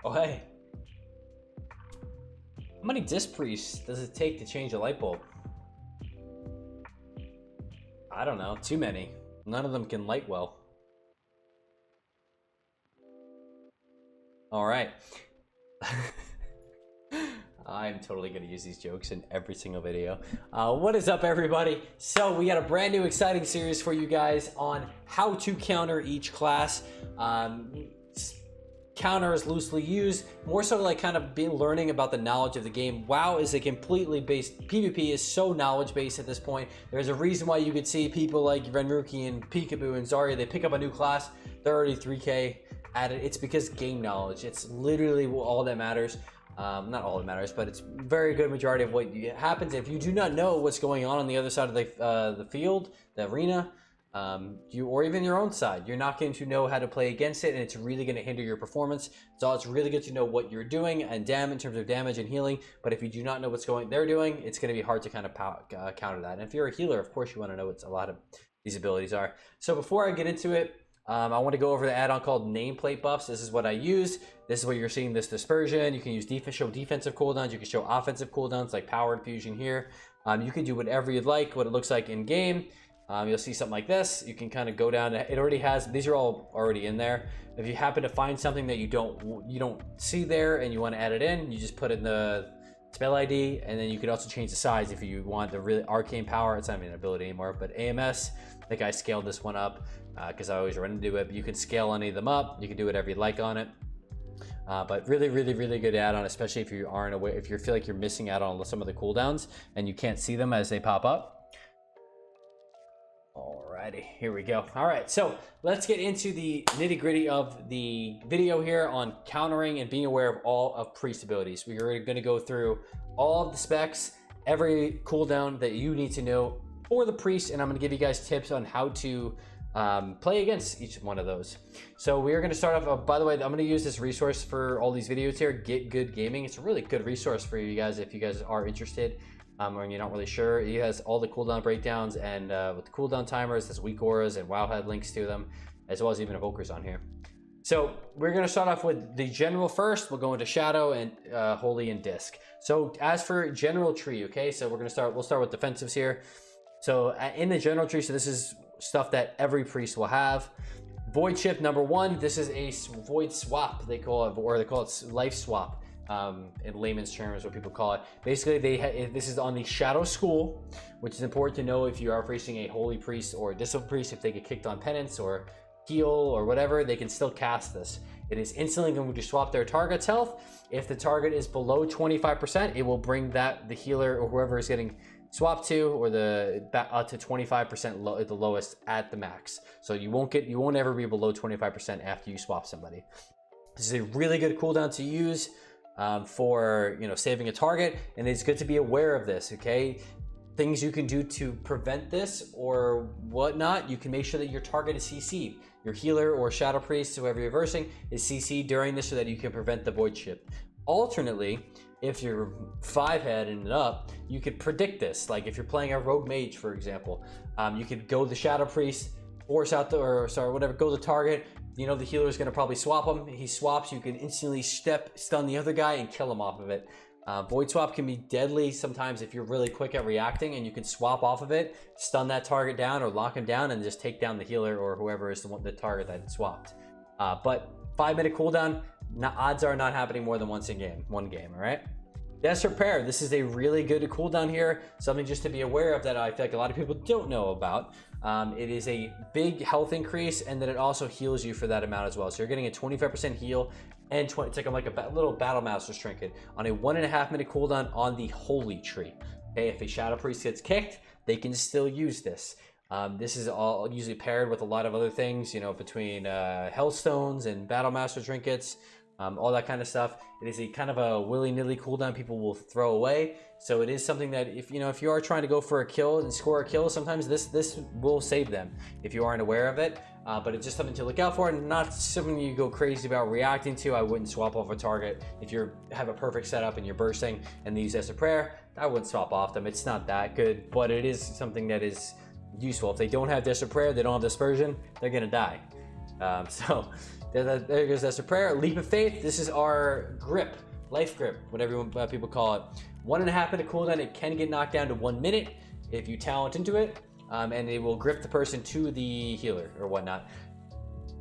Oh, hey. How many disc priests does it take to change a light bulb? I don't know. Too many. None of them can light well. All right. I'm totally going to use these jokes in every single video. What is up, everybody? So we got a brand new exciting series for you guys on how to counter each class. Counter is loosely used, more so like kind of learning about the knowledge of the game. WoW is a completely based, PvP is so knowledge based at this point. There's a reason why you could see people like Renruki and Peekaboo and Zarya, they pick up a new class, they're already 3k at it. It's because game knowledge, it's literally all that matters. Not all that matters, but it's very good majority of what happens. If you do not know what's going on the other side of the field, the arena, or even your own side, you're not going to know how to play against it, and it's really going to hinder your performance. So it's really good to know what you're doing and in terms of damage and healing. But if you do not know what's they're doing, it's going to be hard to kind of counter that. And if you're a healer, of course you want to know what a lot of these abilities are. So before I get into it, I want to go over the add-on called Nameplatebuffs. This is what I use. This is what you're seeing, this dispersion. You can use show defensive cooldowns. You can show offensive cooldowns like power infusion here. You can do whatever you'd like, what it looks like in game. You'll see something like this. You can kind of go down. It already has, these are all already in there. If you happen to find something that you don't see there and you want to add it in, you just put in the spell ID, and then you could also change the size if you want the really arcane power. It's not even an ability anymore, but AMS, I think I scaled this one up because I always run into it. But you can scale any of them up. You can do whatever you like on it. But really good add-on, especially if you aren't aware, if you feel like you're missing out on some of the cooldowns and you can't see them as they pop up. Alrighty, here we go. All right, so let's get into the nitty-gritty of the video here on countering and being aware of all of priest abilities. We are going to go through all of the specs, every cooldown that you need to know for the priest, and I'm going to give you guys tips on how to play against each one of those. So we are going to start off, by the way, I'm going to use this resource for all these videos here, Get Good Gaming. It's a really good resource for you guys if you guys are interested. Or you're not really sure. It has all the cooldown breakdowns and with the cooldown timers, there's weak auras and WoW had links to them, as well as even evokers on here. So we're going to start off with the general first. We'll go into shadow and holy and disc. So as for general tree, okay, so we'll start with defensives here. So in the general tree, so this is stuff that every priest will have. Void chip number 1. This is a void swap, they call it, or they call it life swap. In layman's terms, what people call it. Basically, this is on the Shadow School, which is important to know if you are facing a Holy Priest or a Discipline Priest. If they get kicked on Penance or Heal or whatever, they can still cast this. It is instantly going to swap their target's health. If the target is below 25%, it will bring the healer or whoever is getting swapped to, or up to 25% at the lowest at the max. So you won't ever be below 25% after you swap somebody. This is a really good cooldown to use. For saving a target, and it's good to be aware of this. Okay, things you can do to prevent this or whatnot. You can make sure that your target is CC'd. Your healer or shadow priest, whoever you're versing, is CC'd during this so that you can prevent the void chip. Alternately, if you're 5-head and up, you could predict this. Like if you're playing a rogue mage, for example, you could go the shadow priest, force out go the target. You know the healer is going to probably swap him. He swaps, you can instantly stun the other guy and kill him off of it. Void swap can be deadly sometimes if you're really quick at reacting, and you can swap off of it, stun that target down or lock him down, and just take down the healer or whoever is the target that swapped. But 5-minute cooldown, odds are not happening more than one game, all right? Death Repair, this is a really good cooldown here, something just to be aware of that I feel like a lot of people don't know about. It is a big health increase, and then it also heals you for that amount as well. So you're getting a 25% heal, and it's like a little Battle Master's trinket on a 1.5-minute cooldown on the Holy Tree. Okay, if a Shadow Priest gets kicked, they can still use this. This is all usually paired with a lot of other things, between Hellstones and Battle Master trinkets. All that kind of stuff. It is a kind of a willy-nilly cooldown people will throw away. So it is something that if you are trying to go for a kill and score a kill, sometimes this will save them if you aren't aware of it. But it's just something to look out for, and not something you go crazy about reacting to. I wouldn't swap off a target if you have a perfect setup and you're bursting and they use Death Prayer. I wouldn't swap off them. It's not that good, but it is something that is useful. If they don't have Death Prayer, they don't have Dispersion, they're gonna die. So there goes that's a prayer. Leap of faith. This is our grip, life grip, whatever people call it. 1.5 minute cooldown. It can get knocked down to 1 minute if you talent into it, and it will grip the person to the healer or whatnot.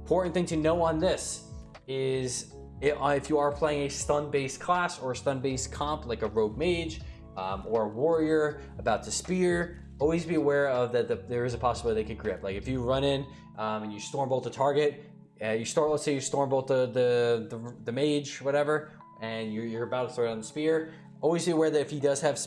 Important thing to know on this is if you are playing a stun-based class or a stun-based comp like a rogue mage or a warrior about to spear, always be aware of that there is a possibility they could grip. Like if you run in and you stormbolt a target, let's say you stormbolt the mage, whatever, and you're about to throw down the spear. Always be aware that if he does have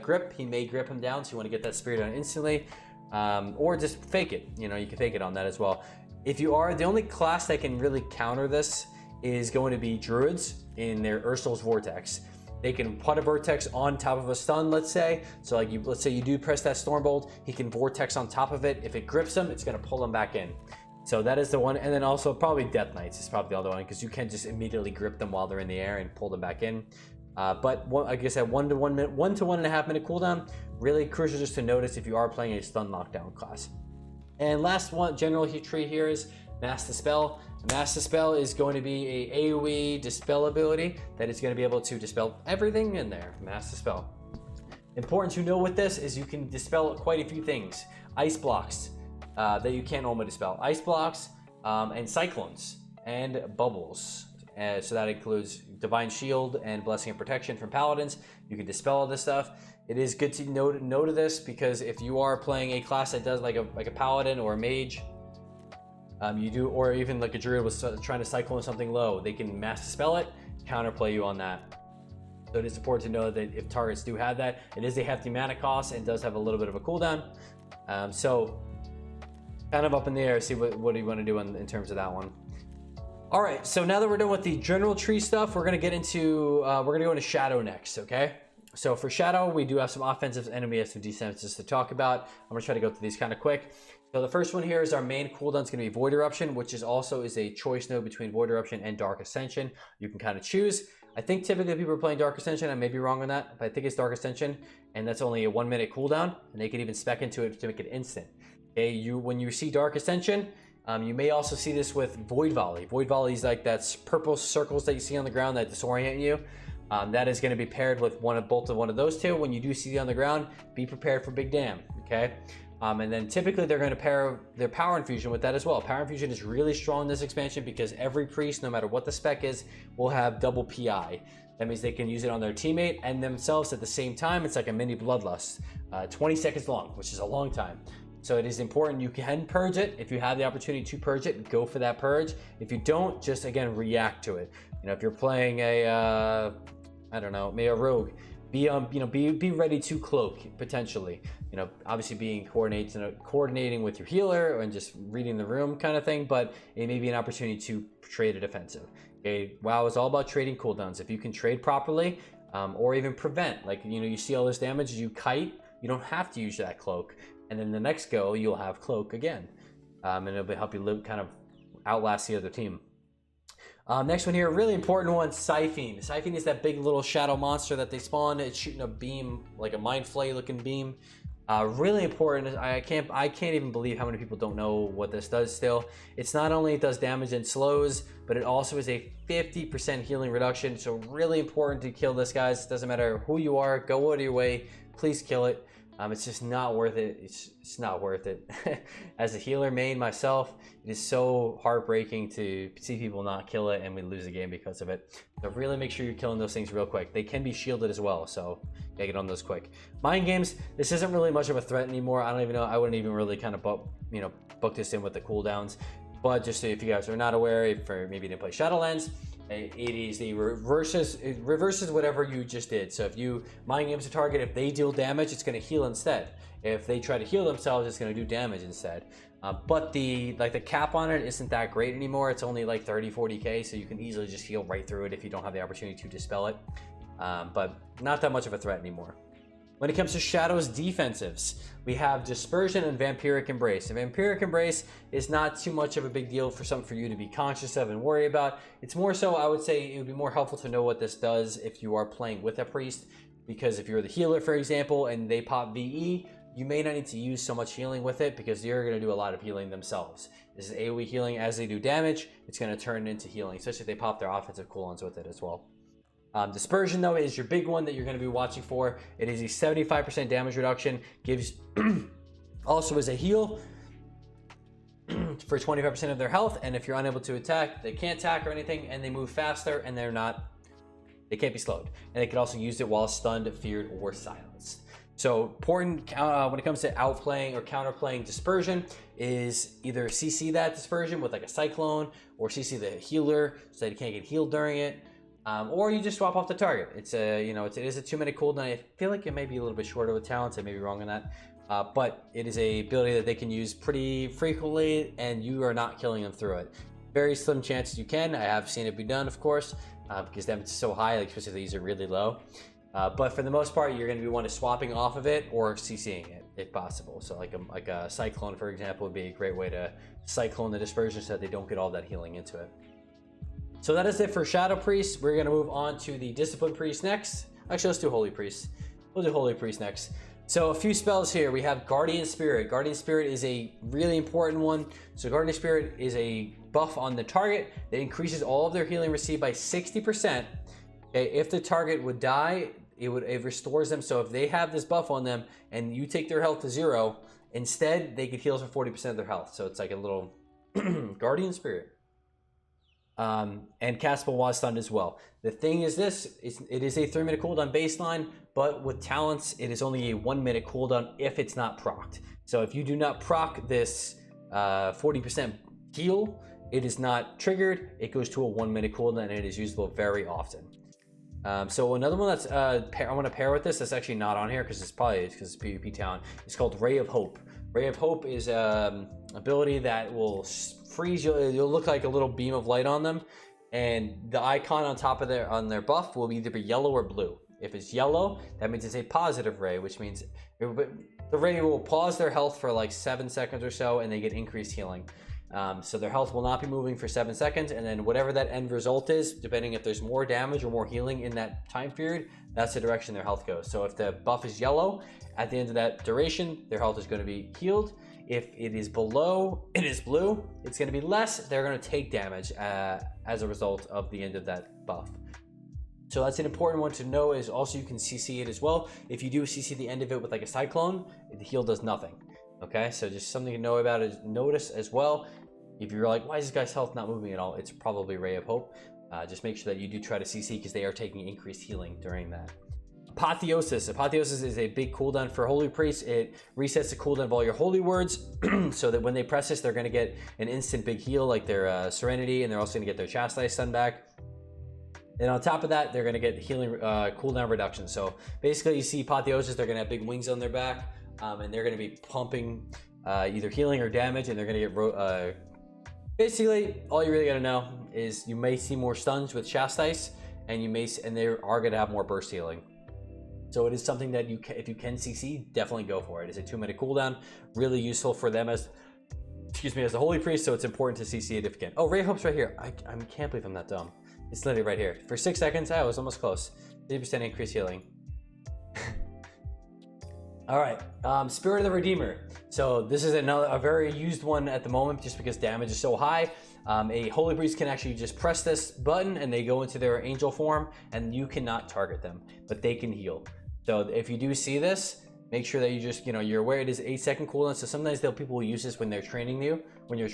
grip, he may grip him down, so you want to get that spear down instantly, or just fake it. You know, you can fake it on that as well. If you are, the only class that can really counter this is going to be druids in their Ursul's Vortex. They can put a Vortex on top of a stun, let's say. So like let's say you do press that Stormbolt, he can Vortex on top of it. If it grips him, it's going to pull him back in. So that is the one. And then also probably Death Knights is probably the other one, because you can just immediately grip them while they're in the air and pull them back in. But like I said, 1 to 1.5 minute cooldown, really crucial just to notice if you are playing a stun knockdown class. And last one, general tree here is Mass Dispel. Mass Dispel is going to be a AoE dispel ability that is going to be able to dispel everything in there. Mass Dispel. Important to know with this is you can dispel quite a few things. Ice blocks that you can't normally dispel. Ice blocks and cyclones and bubbles. So that includes Divine Shield and Blessing and Protection from Paladins. You can dispel all this stuff. It is good to note this because if you are playing a class that does like a Paladin or a Mage, or even like a Druid was trying to cyclone something low, they can Mass Dispel it, counterplay you on that. So it is important to know that if targets do have that, it is a hefty mana cost and does have a little bit of a cooldown. So kind of up in the air, see what do you want to do in terms of that one. All right, so now that we're done with the general tree stuff, we're gonna get into go into Shadow next, okay? So for Shadow, we do have some offensives and we have some defenses to talk about. I'm gonna try to go through these kind of quick. So the first one here is our main cooldown is gonna be Void Eruption, which is also a choice node between Void Eruption and Dark Ascension. You can kind of choose. I think typically people are playing Dark Ascension. I may be wrong on that, but I think it's Dark Ascension, and that's only a 1 minute cooldown, and they can even spec into it to make it instant. Okay, when you see Dark Ascension, you may also see this with Void Volley. Void Volley is like that purple circles that you see on the ground that disorient you. That is going to be paired with one of those two. When you do see it on the ground, be prepared for Big Damn, okay? And then typically they're going to pair their Power Infusion with that as well. Power Infusion is really strong in this expansion because every priest, no matter what the spec is, will have double PI. That means they can use it on their teammate and themselves at the same time. It's like a mini Bloodlust, 20 seconds long, which is a long time. So it is important you can purge it. If you have the opportunity to purge it, go for that purge. If you don't, just again react to it. You know, if you're playing a I don't know, maybe a rogue, be ready to cloak potentially. You know, obviously being coordinating with your healer and just reading the room kind of thing, but it may be an opportunity to trade a defensive. Okay, WoW is all about trading cooldowns. If you can trade properly, or even prevent, like you see all this damage, you kite, you don't have to use that cloak. And then the next go, you'll have cloak again. And it'll help you kind of outlast the other team. Next one here, really important one, Siphene. Siphene is that big little shadow monster that they spawn. It's shooting a beam, like a mind flay looking beam. Really important. I can't even believe how many people don't know what this does still. It's not only it does damage and slows, but it also is a 50% healing reduction. So really important to kill this, guys. Doesn't matter who you are, go out of your way, please kill it. It's just not worth it. It's not worth it. As a healer main myself, it is so heartbreaking to see people not kill it and we lose the game because of it. So really make sure you're killing those things real quick. They can be shielded as well, so gotta get on those quick. Mind games, this isn't really much of a threat anymore. I don't even know. I wouldn't even really kind of book this in with the cooldowns. But just so if you guys are not aware, if maybe you didn't play Shadowlands, it reverses whatever you just did. So if you mind games a target, if they deal damage, it's going to heal instead. If they try to heal themselves, it's going to do damage instead. But the cap on it isn't that great anymore. It's only like 30-40k, so you can easily just heal right through it if you don't have the opportunity to dispel it. But not that much of a threat anymore. When it comes to Shadow's defensives, we have Dispersion and Vampiric Embrace. And Vampiric Embrace is not too much of a big deal for something for you to be conscious of and worry about. It's more so, I would say, it would be more helpful to know what this does if you are playing with a priest. Because if you're the healer, for example, and they pop VE, you may not need to use so much healing with it because they're going to do a lot of healing themselves. This is AoE healing. As they do damage, it's going to turn into healing, especially if they pop their offensive cooldowns with it as well. Dispersion, though, is your big one that you're going to be watching for. It is a 75% damage reduction. Gives also as a heal for 25% of their health. And if you're unable to attack, they can't attack or anything, and they move faster, and they can't be slowed. And they can also use it while stunned, feared, or silenced. So important when it comes to outplaying or counterplaying dispersion is either CC that dispersion with like a cyclone, or CC the healer so that you can't get healed during it, or you just swap off the target. It's a it is a 2-minute cooldown. I feel like it may be a little bit shorter with talents. I may be wrong on that, but it is a ability that they can use pretty frequently, and you are not killing them through it. Very slim chances you can. I have seen it be done, of course, because damage is so high, like especially if these are really low. But for the most part, you're going to be one swapping off of it or CCing it if possible. So like a cyclone, for example, would be a great way to cyclone the dispersion so that they don't get all that healing into it. So that is it for Shadow Priest. We're going to move on to the Discipline Priest next. Actually, let's do Holy Priest. We'll do Holy Priest next. So a few spells here. We have Guardian Spirit. Guardian Spirit is a really important one. So Guardian Spirit is a buff on the target that increases all of their healing received by 60%. Okay, if the target would die, it restores them. So if they have this buff on them and you take their health to 0, instead they could heal for 40% of their health. So it's like a little Guardian Spirit. And castable while stunned as well. The thing is it is a 3-minute cooldown baseline, but with talents it is only a 1-minute cooldown if it's not procced. So if you do not proc this 40% heal, it is not triggered. It goes to a 1-minute cooldown and it is usable very often. So another one that's I want to pair with this that's actually not on here because it's PvP talent. It's called Ray of Hope. Ray of Hope is ability that will freeze you. You'll look like a little beam of light on them, and the icon on top of their buff will either be yellow or blue. If it's yellow, that means it's a positive ray, which means the ray will pause their health for like 7 seconds or so, and they get increased healing. So their health will not be moving for 7 seconds, and then whatever that end result is, depending if there's more damage or more healing in that time period, that's the direction their health goes. So if the buff is yellow, at the end of that duration, their health is going to be healed. If it is below, it is blue, it's going to be less. They're going to take damage as a result of the end of that buff. So that's an important one to know. Is also you can CC it as well. If you do CC the end of it with like a cyclone, the heal does nothing. Okay, so just something to know about is notice as well. If you're like, why is this guy's health not moving at all? It's probably Ray of Hope. Just make sure that you do try to CC because they are taking increased healing during that. Apotheosis. Apotheosis is a big cooldown for Holy Priest. It resets the cooldown of all your holy words so that when they press this, they're going to get an instant big heal like their Serenity, and they're also going to get their Chastise stun back. And on top of that, they're going to get healing cooldown reduction. So basically, you see Apotheosis, they're going to have big wings on their back, and they're going to be pumping either healing or damage, and they're going to get... basically, all you really got to know is you may see more stuns with Chastise, and they are going to have more burst healing. So it is something that if you can CC, definitely go for it. It's a 2-minute cooldown, really useful for them as the Holy Priest, so it's important to CC it if you can. Oh, Ray of Hope's right here. I can't believe I'm that dumb. It's literally right here. For 6 seconds, I was almost close. 50% increased healing. All right, Spirit of the Redeemer. So this is a very used one at the moment just because damage is so high. A Holy Priest can actually just press this button and they go into their angel form and you cannot target them, but they can heal. So if you do see this, make sure that you just, you're aware it is 8-second cooldown. So sometimes people will use this when they're training you, they're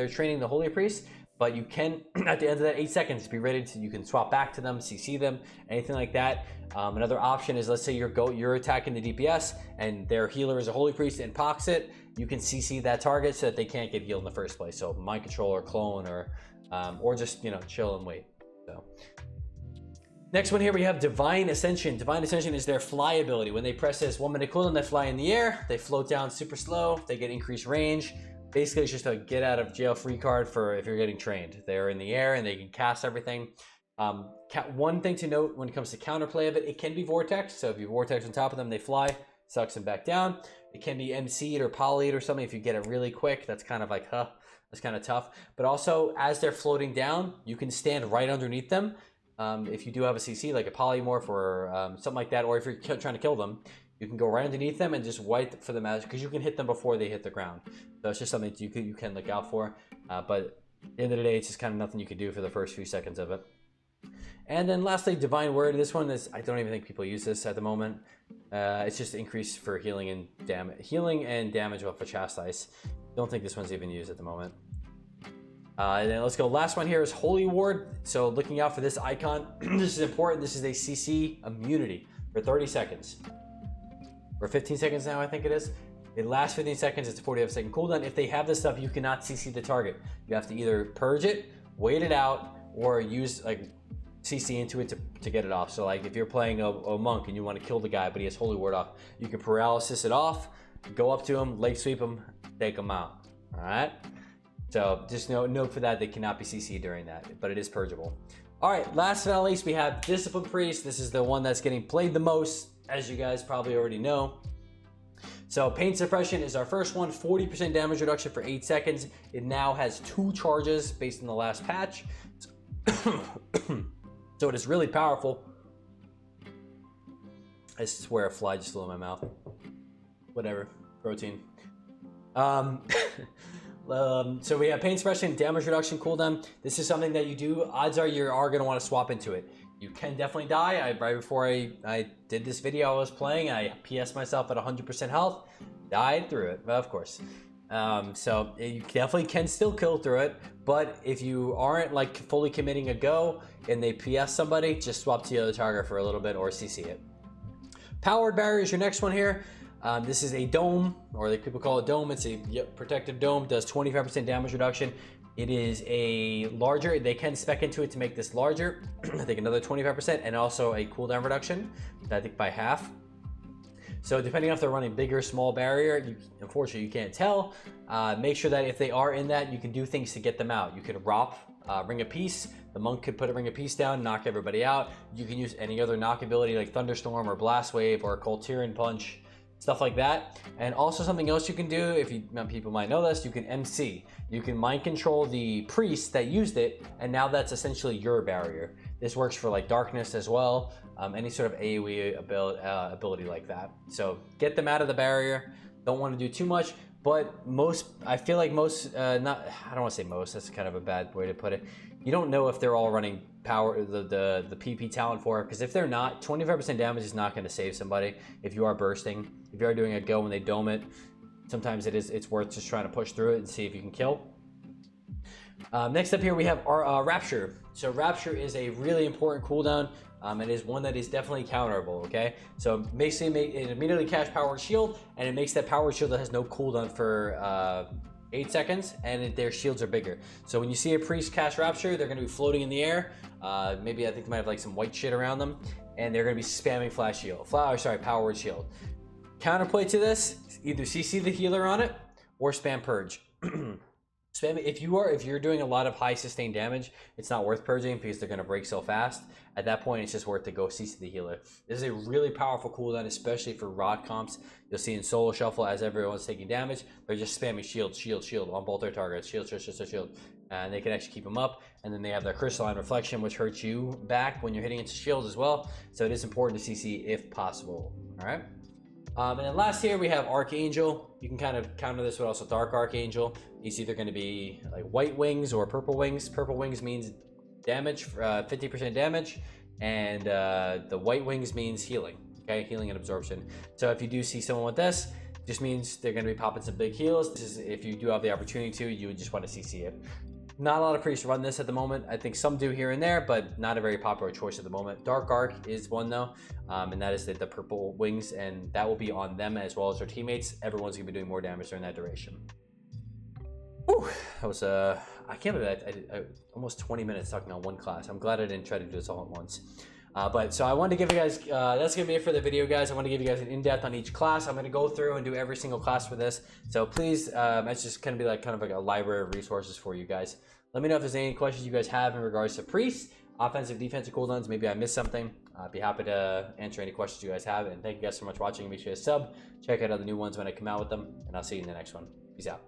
training the Holy Priest, but you can, at the end of that 8 seconds, be ready to, you can swap back to them, CC them, anything like that. Another option is, let's say you're attacking the DPS and their healer is a Holy Priest and pox it, you can CC that target so that they can't get healed in the first place. So mind control or clone or just, chill and wait. So next one here, we have Divine Ascension. Divine Ascension is their fly ability. When they press this 1-minute cooldown, they fly in the air, they float down super slow, they get increased range. Basically, it's just a get out of jail free card for if you're getting trained. They're in the air and they can cast everything. One thing to note when it comes to counterplay of it, it can be Vortex. So if you Vortex on top of them, they fly, sucks them back down. It can be MC'd or poly'd or something if you get it really quick. That's kind of like, that's kind of tough. But also, as they're floating down, you can stand right underneath them. If you do have a CC, like a polymorph or something like that, or if you're trying to kill them, you can go right underneath them and just wait for them as, because you can hit them before they hit the ground. So it's just something you can look out for. But at the end of the day, it's just kind of nothing you can do for the first few seconds of it. And then lastly, Divine Word. This one is, I don't even think people use this at the moment. It's just increased for healing and damage off of Chastise. Don't think this one's even used at the moment. And then let's go. Last one here is Holy Ward. So looking out for this icon. This is important. This is a CC immunity for 30 seconds. Or 15 seconds now, I think it is. It lasts 15 seconds. It's a 45-second cooldown. If they have this stuff, you cannot CC the target. You have to either purge it, wait it out, or use like CC into it to get it off. So like if you're playing a monk and you want to kill the guy, but he has Holy Ward off, you can paralysis it off, go up to him, leg sweep him, take him out. All right. So just note for that, they cannot be CC during that, but it is purgeable. All right. Last but not least, we have Discipline Priest. This is the one that's getting played the most, as you guys probably already know. So Pain Suppression is our first one, 40% damage reduction for 8 seconds. It now has 2 charges based on the last patch. So it is really powerful. I swear a fly just flew in my mouth. Whatever, protein. So we have Pain Suppression, damage reduction, cooldown. This is something that you do. Odds are you are going to want to swap into it. You can definitely die. Right before I did this video, I was playing. I PS myself at 100% health. Died through it, of course. So you definitely can still kill through it. But if you aren't like fully committing a go and they PS somebody, just swap to the other target for a little bit or CC it. Powered Barrier is your next one here. This is a dome, or people call it dome. It's a protective dome. Does 25% damage reduction. It is a larger, they can spec into it to make this larger. I think another 25%, and also a cooldown reduction, I think by half. So depending on if they're running bigger, small barrier, unfortunately you can't tell. Make sure that if they are in that, you can do things to get them out. You could ROP, Ring of Peace. The monk could put a Ring of Peace down, knock everybody out. You can use any other knock ability like Thunderstorm or Blast Wave or Coltiran Punch, stuff like that. And also something else you can do, if people might know this, you can MC. You can mind control the priest that used it, and now that's essentially your barrier. This works for like darkness as well, any sort of AoE ability like that. So get them out of the barrier. Don't want to do too much, but I feel like most, I don't want to say most, that's kind of a bad way to put it. You don't know if they're all running power, the PP talent for it, because if they're not, 25% damage is not going to save somebody. If you are bursting, if you are doing a go and they dome it, sometimes it's worth just trying to push through it and see if you can kill. Next up here we have our Rapture. So Rapture is a really important cooldown. It is one that is definitely counterable, okay? So basically it immediately casts Powered Shield, and it makes that Powered Shield that has no cooldown for 8 seconds, and their shields are bigger. So when you see a priest cast Rapture, they're going to be floating in the air. Maybe I think they might have like some white shit around them, and they're going to be spamming Powered Shield. Counterplay to this, either CC the healer on it or spam Purge. Spam it. If you're doing a lot of high sustained damage, it's not worth purging because they're going to break so fast. At that point, it's just worth to go CC the healer. This is a really powerful cooldown, especially for rod comps. You'll see in solo shuffle as everyone's taking damage, they're just spamming shield on both their targets. Shield. And they can actually keep them up. And then they have their crystalline reflection, which hurts you back when you're hitting into shields as well. So it is important to CC if possible. All right. And then last here we have Archangel. You can kind of counter this with also Dark Archangel. He's either going to be like white wings or purple wings. Purple wings means damage, 50% damage, and the white wings means healing. Okay, healing and absorption. So if you do see someone with this, just means they're going to be popping some big heals. This is if you do have the opportunity to, you would just want to CC it. Not a lot of priests run this at the moment. I think some do here and there, but not a very popular choice at the moment. Dark Arc is one though, and that is the purple wings, and that will be on them as well as their teammates. Everyone's gonna be doing more damage during that duration. Whew, that was I can't believe I almost 20 minutes talking on one class. I'm glad I didn't try to do this all at once. But so I wanted to give you guys, that's going to be it for the video, guys. I want to give you guys an in-depth on each class. I'm going to go through and do every single class for this. So please, it's just going to be kind of like a library of resources for you guys. Let me know if there's any questions you guys have in regards to priests, offensive, defensive cooldowns. Maybe I missed something. I'd be happy to answer any questions you guys have. And thank you guys so much for watching. Make sure to sub. Check out other new ones when I come out with them. And I'll see you in the next one. Peace out.